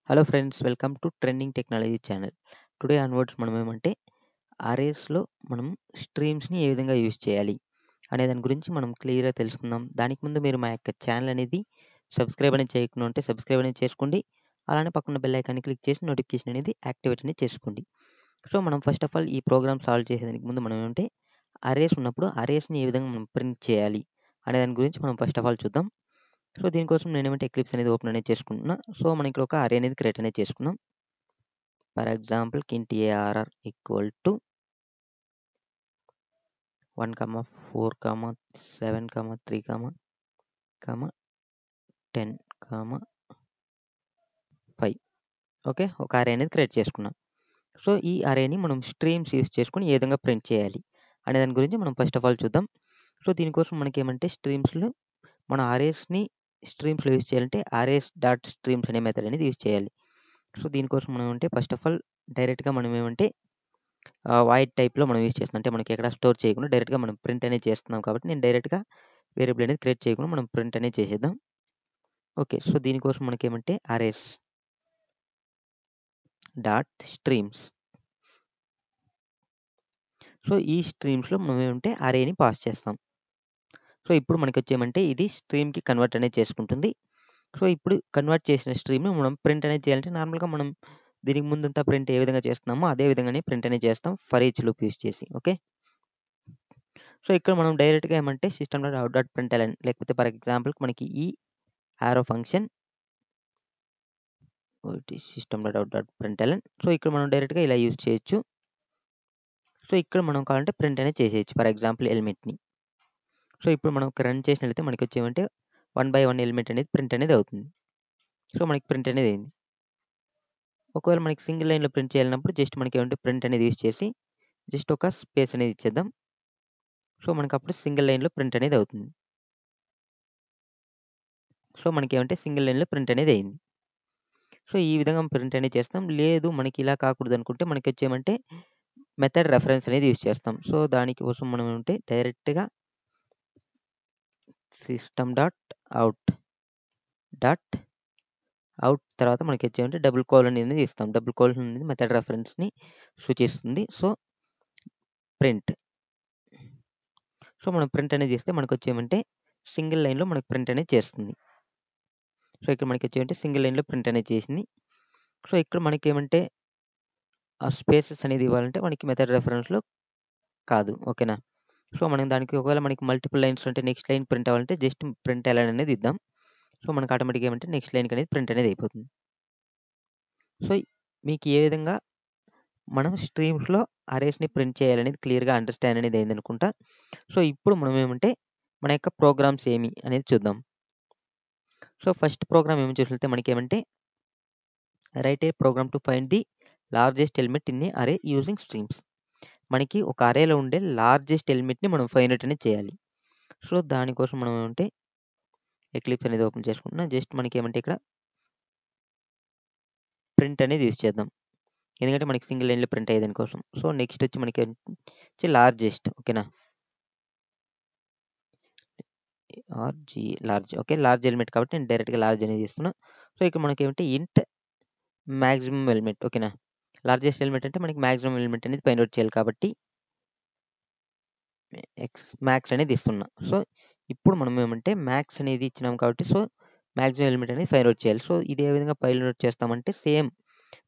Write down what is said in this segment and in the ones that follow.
Hello friends, welcome to trending technology channel. Today onwards మనం ఏమంటే అరేస్‌లో మనం స్ట్రీమ్స్‌ని ఏ విధంగా యూజ్ చేయాలి అనే దాని గురించి మనం క్లియర్‌గా తెలుసుకుందాం. దానికి ముందు మీరు మా యొక్క ఛానల్ అనేది సబ్స్క్రైబ్ అనేది చేయకుండా ఉంటే సబ్స్క్రైబ్ అనేది చేసుకోండి. అలానే పక్కన బెల్ ఐకాన్‌ని క్లిక్ చేసి నోటిఫికేషన్ అనేది యాక్టివేట్ అనేది చేసుకోండి. సో, మనం ఫస్ట్ ఆఫ్ ఆల్ ఈ ప్రోగ్రామ్ సాల్వ్ చేసేదానికి ముందు మనం ఏమంటే అరేస్ ఉన్నప్పుడు అరేస్‌ని ఏ విధంగా మనం ప్రింట్ చేయాలి అనే దాని గురించి మనం ఫస్ట్ ఆఫ్ ఆల్ చూద్దాం. సో, దీనికోసం నేనేమంటే ఎక్లిప్స్ అనేది ఓపెన్ అనేది చేసుకుంటున్నా. సో, మనం ఇక్కడ ఒక అరే అనేది క్రియేట్ అనేది చేసుకుందాం. For example int arr equal to 1, 4, 7, 3, 10, 5. Okay. ఒక అరే అనేది క్రియేట్ చేసుకున్నాం. సో, ఈ అరేని మనం స్ట్రీమ్స్ యూజ్ చేసుకొని ఏ విధంగా ప్రింట్ చేయాలి అనే దాని గురించి మనం ఫస్ట్ ఆఫ్ ఆల్ చూద్దాం. సో, దీనికోసం మనకేమంటే స్ట్రీమ్స్‌లో మన అరేస్‌ని స్ట్రీమ్స్‌లో యూజ్ చేయాలంటే అరేస్ డాట్ స్ట్రీమ్స్ అనే మెథడ్ అనేది యూజ్ చేయాలి. సో, దీనికోసం మనం ఏమంటే ఫస్ట్ ఆఫ్ ఆల్ డైరెక్ట్‌గా మనం ఏమంటే వాయిడ్ టైప్‌లో మనం యూజ్ చేస్తున్నాం. అంటే మనకి ఎక్కడ స్టోర్ చేయకుండా డైరెక్ట్‌గా మనం ప్రింట్ అనేది చేస్తున్నాం కాబట్టి నేను డైరెక్ట్‌గా వేరియబుల్ అనేది క్రియేట్ చేయకుండా మనం ప్రింట్ అనేది చేసేద్దాం. ఓకే. సో, దీనికోసం మనకేమంటే అరేస్ డాట్ స్ట్రీమ్స్. సో, ఈ స్ట్రీమ్స్‌లో మనం ఏమంటే అరేని పాస్ చేస్తాం. సో, ఇప్పుడు మనకొచ్చేమంటే ఇది స్ట్రీమ్‌కి కన్వర్ట్ అనేది చేసుకుంటుంది. సో, ఇప్పుడు కన్వర్ట్ చేసిన స్ట్రీమ్‌ని మనం ప్రింట్ అనేది చేయాలంటే నార్మల్‌గా మనం దీనికి ముందంతా ప్రింట్ ఏ విధంగా చేస్తున్నామో అదే విధంగానే ప్రింట్ అనేది చేస్తాం ఫర్ ఈచ్ లూప్ యూజ్ చేసి. ఓకే. సో, ఇక్కడ మనం డైరెక్ట్‌గా ఏమంటే system dot out dot println లేకపోతే ఫర్ ఎగ్జాంపుల్‌కి మనకి ఈ arrow function system dot out dot println. So, ఇక్కడ మనం డైరెక్ట్‌గా ఇలా యూజ్ చేయొచ్చు. సో, ఇక్కడ మనం కావాలంటే ప్రింట్ అనేది చేసేయొచ్చు. For example ఎలిమెంట్‌ని. సో, ఇప్పుడు మనం రన్ చేసినట్లయితే మనకొచ్చేమంటే 1 బై 1 ఎలిమెంట్ అనేది ప్రింట్ అనేది అవుతుంది. సో, మనకి ప్రింట్ అనేది అయింది. ఒకవేళ మనకి సింగిల్ లైన్‌లో ప్రింట్ చేయాలన్నప్పుడు జస్ట్ మనకేమంటే ప్రింట్ అనేది యూజ్ చేసి జస్ట్ ఒక స్పేస్ అనేది ఇచ్చేద్దాం. సో, మనకప్పుడు సింగిల్ లైన్‌లో ప్రింట్ అనేది అవుతుంది. సో, మనకేమంటే సింగిల్ లైన్‌లో ప్రింట్ అనేది అయింది. సో, ఈ విధంగా ప్రింట్ అనేది చేస్తాం. లేదు మనకి ఇలా కాకూడదనుకుంటే మనకొచ్చేమంటే మెథడ్ రెఫరెన్స్ అనేది యూజ్ చేస్తాం. సో, దాని కోసం మనం ఏమంటే డైరెక్ట్‌గా system dot out dot out తర్వాత మనకొచ్చేమంటే డబుల్ కోలన్ అనేది ఇస్తాం. డబుల్ కోలన్ అనేది మెథడ్ రెఫరెన్స్‌ని సూచిస్తుంది. So, print. సో, మనం ప్రింట్ అనేది చేస్తే మనకొచ్చేమంటే సింగిల్ లైన్‌లో మనకు ప్రింట్ అనేది చేస్తుంది. సో, ఇక్కడ మనకొచ్చేమంటే సింగిల్ లైన్‌లో ప్రింట్ అనేది చేసింది. సో, ఇక్కడ మనకేమంటే ఆ స్పేసెస్ అనేది ఇవ్వాలంటే మనకి మెథడ్ రెఫరెన్స్‌లో కాదు. ఓకేనా? సో, మనం దానికి ఒకవేళ మనకి మల్టిపుల్ లైన్స్ ఉంటే నెక్స్ట్ లైన్ ప్రింట్ అవ్వాలంటే జస్ట్ ప్రింట్ ఎల్ఎన్ అనేది ఇద్దాం. సో, మనకు ఆటోమేటిక్‌గా ఏమంటే నెక్స్ట్ లైన్‌కి అనేది ప్రింట్ అనేది అయిపోతుంది. సో, మీకు ఏ విధంగా మనం స్ట్రీమ్స్‌లో అరేస్‌ని ప్రింట్ చేయాలనేది క్లియర్‌గా అండర్‌స్టాండ్ అనేది అయిందనుకుంటా. సో, ఇప్పుడు మనం ఏమంటే మన యొక్క ప్రోగ్రామ్స్ ఏమి అనేది చూద్దాం. సో, ఫస్ట్ ప్రోగ్రామ్ ఏమి చూసినట్లయితే మనకేమంటే write a program to find the largest element in a array using streams. మనకి ఒక అరేలో ఉండే లార్జెస్ట్ ఎలిమెంట్‌ని మనం ఫైండ్ ఔట్ అనేది చేయాలి. సో, దానికోసం మనం ఏమంటే ఎక్లిప్స్ అనేది ఓపెన్ చేసుకుంటున్నా. జస్ట్ మనకేమంటే ఇక్కడ ప్రింట్ అనేది యూజ్ చేద్దాం. ఎందుకంటే మనకి సింగిల్ లైన్‌లో ప్రింట్ అయ్యేదాని కోసం. సో, నెక్స్ట్ వచ్చి మనకి లార్జెస్ట్ ఓకేనా? Large okay. లార్జ్ ఎలిమెంట్ కాబట్టి నేను డైరెక్ట్‌గా లార్జ్ అనేది ఇస్తున్నా. సో, ఇక్కడ మనకేమంటే ఇంట్ మాక్సిమం ఎలిమెంట్ ఓకేనా? లార్జెస్ట్ ఎలిమెంట్ అంటే మనకి మాక్సిమం ఎలిమెంట్ అనేది ఫైండ్ ఔట్ చేయాలి కాబట్టి మ్యాక్స్ అనేది ఇస్తున్నా. సో, ఇప్పుడు మనం ఏమంటే మ్యాక్స్ అనేది ఇచ్చినాం కాబట్టి సో, మాక్సిమం ఎలిమెంట్ అనేది ఫైండ్ ఔట్ చేయాలి. సో, ఇది ఏ విధంగా ఫైండ్ ఔట్ చేస్తామంటే సేమ్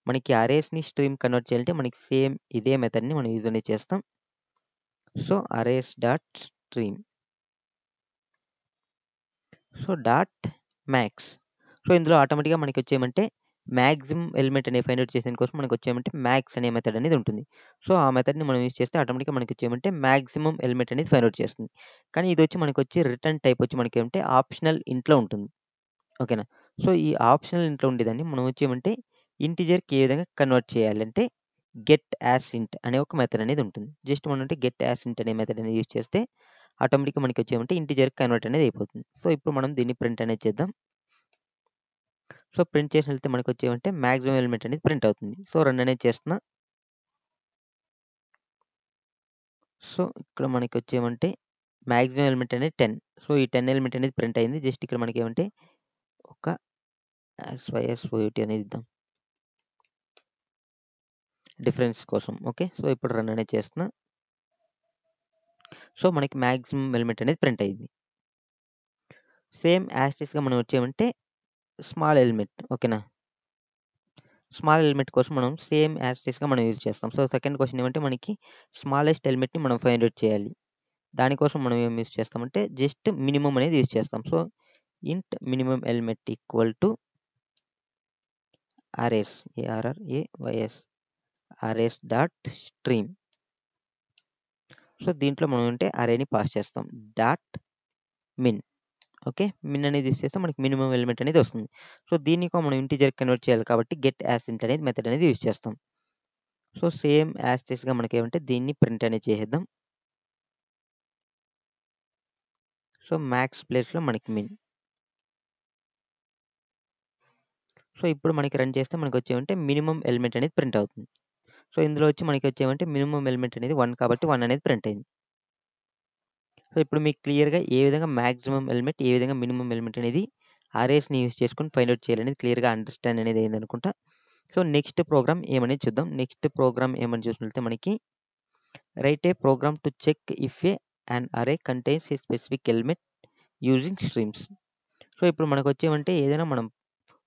మనకి అరేస్‌ని స్ట్రీమ్ కన్వర్ట్ చేయాలంటే మనకి సేమ్ ఇదే మెథడ్‌ని మనం యూజ్ అనేది చేస్తాం. So, arrays dot stream. So, dot max. So, ఇందులో ఆటోమేటిక్‌గా మనకొచ్చేయమంటే మాక్సిమం ఎలిమెంట్ అనేది ఫైండ్ ఔట్ చేసేదాని కోసం మనకొచ్చేయమంటే మ్యాక్స్ అనే మెథడ్ అనేది ఉంటుంది. సో, ఆ మెథడ్‌ని మనం యూజ్ చేస్తే ఆటోమేటిక్‌గా మనకొచ్చేయమంటే మాక్సిమం ఎలిమెంట్ అనేది ఫైండ్ ఔట్ చేస్తుంది. కానీ ఇదొచ్చి మనకొచ్చి రిటర్న్ టైప్ వచ్చి మనకేమంటే ఆప్షనల్ ఇంట్‌లో ఉంటుంది. ఓకేనా? సో, ఈ ఆప్షనల్ ఇంట్‌లో ఉండేదాన్ని మనం వచ్చేయమంటే ఇంటిజర్‌కి ఏ విధంగా కన్వర్ట్ చేయాలంటే గెట్ యాస్ ఇంట్ అనే ఒక మెథడ్ అనేది ఉంటుంది. జస్ట్ మనం అంటే గెట్ యాస్ ఇంట్ అనే మెథడ్ అనేది యూజ్ చేస్తే ఆటోమేటిక్‌గా మనకొచ్చేయమంటే ఇంటిజర్‌కి కన్వర్ట్ అనేది అయిపోతుంది. సో, ఇప్పుడు మనం దీన్ని ప్రింట్ అనేది చేద్దాం. సో, ప్రింట్ చేసినట్లయితే మనకొచ్చేయమంటే మాక్సిమం ఎలిమెంట్ అనేది ప్రింట్ అవుతుంది. సో, రన్ అనేది చేస్తున్నా. సో, ఇక్కడ మనకొచ్చేయమంటే మాక్సిమం ఎలిమెంట్ అనేది 10. సో, ఈ 10 ఎలిమెంట్ అనేది ప్రింట్ అయింది. జస్ట్ ఇక్కడ మనకేమంటే ఒక ఎస్‌వైఎస్‌ఓయూటీ అనేది ఇద్దాం. డిఫరెన్స్ కోసం. ఓకే. సో ఇప్పుడు రన్ అనేది చేస్తున్నా. సో మనకి మాక్సిమం ఎలిమెంట్ అనేది ప్రింట్ అయింది. సేమ్ యాజ్ టీస్‌గా మనం వచ్చామంటే స్మాల్ ఎలిమెంట్ ఓకేనా. స్మాల్ ఎలిమెంట్ కోసం మనం సేమ్ యాజ్ టీస్‌గా మనం యూజ్ చేస్తాం. సో సెకండ్ క్వెషన్ ఏమంటే మనకి స్మాలెస్ట్ ఎలిమెంట్‌ని మనం ఫైండ్ ఔట్ చేయాలి. దానికోసం మనం ఏం యూజ్ చేస్తామంటే జస్ట్ మినిమమ్ అనేది యూజ్ చేస్తాం. So int minimum element equal to arrays ARRAYS arrays dot stream. సో దీంట్లో మనం అంటే అరేని పాస్ చేస్తాం. Dot min. ఓకే. మిన్ అనేది యూజ్ చేస్తే మనకి మినిమమ్ ఎలిమెంట్ అనేది వస్తుంది. సో దీనికి మనం ఇంటిజర్ కన్వర్ట్ చేయాలి కాబట్టి గెట్ యాస్ ఇంట్ అనేది మెథడ్ అనేది యూజ్ చేస్తాం. సో సేమ్ యాజ్ టీస్‌గా మనకేమంటే దీన్ని ప్రింట్ అనేది చేసేద్దాం. సో మ్యాక్స్ ప్లేస్‌లో మనకి మిన్. సో ఇప్పుడు మనకి రన్ చేస్తే మనకొచ్చేమంటే మినిమమ్ ఎలిమెంట్ అనేది ప్రింట్ అవుతుంది. సో ఇందులో వచ్చి మనకి వచ్చేమంటే మినిమమ్ ఎలిమెంట్ అనేది 1 కాబట్టి 1 అనేది ప్రింట్ అయింది. సో ఇప్పుడు మీకు క్లియర్‌గా ఏ విధంగా మాక్సిమం ఎలిమెంట్, ఏ విధంగా మినిమమ్ ఎలిమెంట్ అనేది అరేస్‌ని యూజ్ చేసుకొని ఫైండ్ ఔట్ చేయాలనేది క్లియర్‌గా అండర్‌స్టాండ్ అనేది అయిందనుకుంటా. సో నెక్స్ట్ ప్రోగ్రామ్ ఏమనేది చూద్దాం. నెక్స్ట్ ప్రోగ్రామ్ ఏమని చూసినట్లయితే మనకి write a program to check if an array contains a specific element using streams. So ఇప్పుడు మనకొచ్చేమంటే ఏదైనా మనం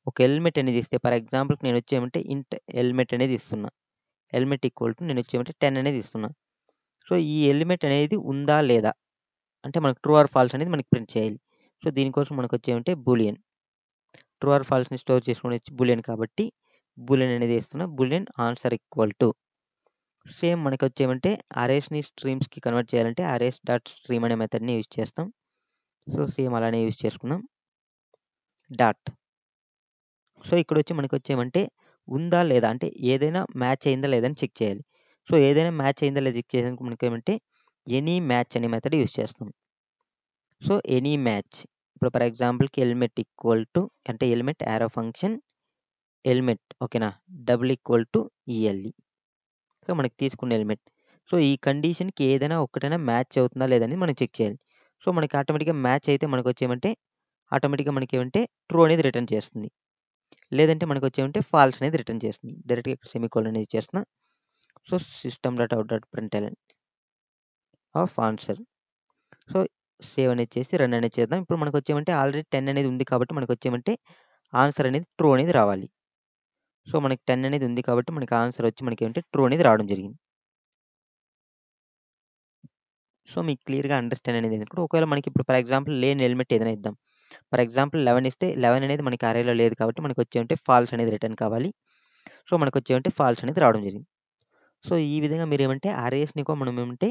ఒక ఎలిమెంట్ అనేది ఇస్తే ఫర్ ఎగ్జాంపుల్‌కి నేనొచ్చేమంటే ఇంట్ ఎలిమెంట్ అనేది ఇస్తున్నా. ఎలిమెంట్ ఈక్వల్ టు నేనొచ్చేమంటే 10 అనేది ఇస్తున్నా. సో ఈ ఎలిమెంట్ అనేది ఉందా లేదా? అంటే మనకు ట్రూ ఆర్ ఫాల్స్ అనేది మనకి ప్రింట్ చేయాలి. సో దీనికోసం మనకొచ్చేమంటే బూలియన్. ట్రూ ఆర్ ఫాల్స్‌ని స్టోర్ చేసుకునేది బూలియన్ కాబట్టి బూలియన్ అనేది ఇస్తున్నా. Boolean answer equal to same మనకొచ్చేమంటే అరేస్‌ని స్ట్రీమ్స్‌కి కన్వర్ట్ చేయాలంటే అరేస్ డాట్ స్ట్రీమ్ అనే మెథడ్‌ని యూజ్ చేస్తాం. సో సేమ్ అలానే యూజ్ చేసుకుందాం. డాట్. సో ఇక్కడొచ్చి మనకొచ్చేమంటే ఉందా లేదా? అంటే ఏదైనా మ్యాచ్ అయిందా లేదా అని చెక్ చేయాలి. సో ఏదైనా మ్యాచ్ అయిందా లేదా చెక్ చేసేందుకు మనకేమంటే ఎనీ మ్యాచ్ అనే మెథడ్ యూజ్ చేస్తాం. So any match. ఇప్పుడు ఫర్ ఎగ్జాంపుల్‌కి ఎలిమెంట్ ఈక్వల్ టు అంటే ఎలిమెంట్ యారో ఫంక్షన్ ఎలిమెంట్ ఓకేనా. Double equal to ELE. So మనకి తీసుకున్న ఎలిమెంట్. సో ఈ కండిషన్‌కి ఏదైనా ఒక్కటైనా మ్యాచ్ అవుతుందా లేదా అనేది మనం చెక్ చేయాలి. సో మనకి ఆటోమేటిక్‌గా మ్యాచ్ అయితే మనకొచ్చేమంటే ఆటోమేటిక్‌గా మనకేమంటే ట్రూ అనేది రిటర్న్ చేస్తుంది. లేదంటే మనకొచ్చేమంటే ఫాల్స్ అనేది రిటర్న్ చేస్తుంది. డైరెక్ట్‌గా ఇక్కడ సెమికోలన్ అనేది ఇచ్చేస్తున్నా. So system dot out dot println of answer. So save అనేది చేసి రన్ అనేది చేద్దాం. ఇప్పుడు మనకొచ్చేమంటే ఆల్రెడీ 10 అనేది ఉంది కాబట్టి మనకొచ్చేమంటే ఆన్సర్ అనేది ట్రూ అనేది రావాలి. సో మనకి 10 అనేది ఉంది కాబట్టి మనకి ఆన్సర్ వచ్చి మనకేమంటే ట్రూ అనేది రావడం జరిగింది. సో మీకు క్లియర్‌గా అండర్‌స్టాండ్ అనేది అయింది. ఒకవేళ మనకి ఇప్పుడు ఫర్ ఎగ్జాంపుల్ లేని ఎలిమెంట్ ఏదైనా ఇద్దాం. ఫర్ ఎగ్జాంపుల్ 11 ఇస్తే 11 అనేది మనకి అరేలో లేదు కాబట్టి మనకొచ్చేమంటే ఫాల్స్ అనేది రిటర్న్ కావాలి. సో మనకొచ్చేమంటే ఫాల్స్ అనేది రావడం జరిగింది. సో ఈ విధంగా మీరేమంటే అరేస్‌ని కూడా మనం ఏమంటే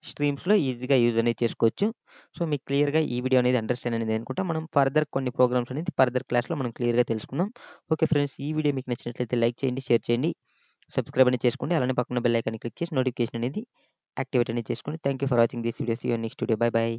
స్ట్రీమ్స్‌లో ఈజీగా యూజ్ అనేది చేసుకోవచ్చు. సో మీకు క్లియర్‌గా ఈ వీడియో అనేది అండర్‌స్టాండ్ అనేది అనుకుంటా. మనం ఫర్దర్ కొన్ని ప్రోగ్రామ్స్ అనేది ఫర్దర్ క్లాస్‌లో మనం క్లియర్‌గా తెలుసుకుందాం. ఓకే ఫ్రెండ్స్, ఈ వీడియో మీకు నచ్చినట్లయితే లైక్ చేయండి, షేర్ చేయండి, సబ్స్క్రైబ్ అనేది చేసుకోండి. అలానే పక్కన బెల్ ఐకాన్‌ని క్లిక్ చేసి నోటిఫికేషన్ అనేది యాక్టివేట్ అనేది చేసుకోండి. Thank you for watching this video. See you next video. Bye by.